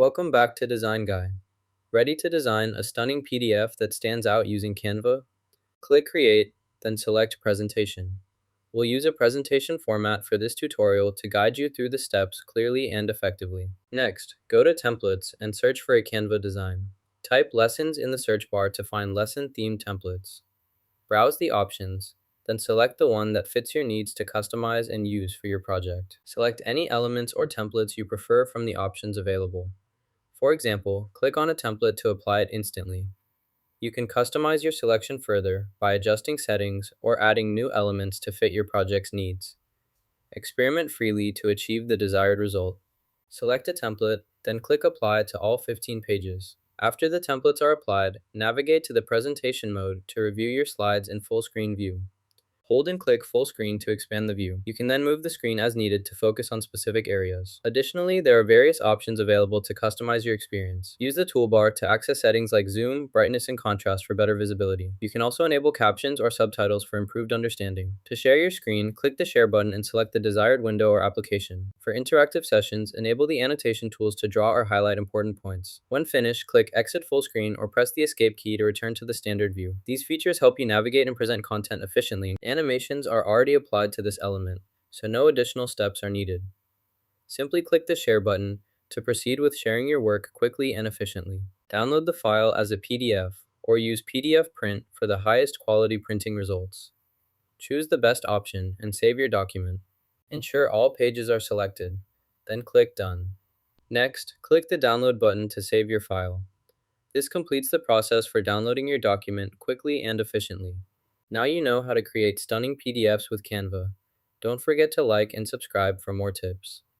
Welcome back to Design Guy. Ready to design a stunning PDF that stands out using Canva? Click Create, then select Presentation. We'll use a presentation format for this tutorial to guide you through the steps clearly and effectively. Next, go to Templates and search for a Canva design. Type Lessons in the search bar to find lesson-themed templates. Browse the options, then select the one that fits your needs to customize and use for your project. Select any elements or templates you prefer from the options available. For example, click on a template to apply it instantly. You can customize your selection further by adjusting settings or adding new elements to fit your project's needs. Experiment freely to achieve the desired result. Select a template, then click Apply to all 15 pages. After the templates are applied, navigate to the presentation mode to review your slides in full screen view. Hold and click full screen to expand the view. You can then move the screen as needed to focus on specific areas. Additionally, there are various options available to customize your experience. Use the toolbar to access settings like zoom, brightness, and contrast for better visibility. You can also enable captions or subtitles for improved understanding. To share your screen, click the share button and select the desired window or application. For interactive sessions, enable the annotation tools to draw or highlight important points. When finished, click exit full screen or press the escape key to return to the standard view. These features help you navigate and present content efficiently. Animations are already applied to this element, so no additional steps are needed. Simply click the Share button to proceed with sharing your work quickly and efficiently. Download the file as a PDF or use PDF Print for the highest quality printing results. Choose the best option and save your document. Ensure all pages are selected, then click Done. Next, click the Download button to save your file. This completes the process for downloading your document quickly and efficiently. Now you know how to create stunning PDFs with Canva. Don't forget to like and subscribe for more tips.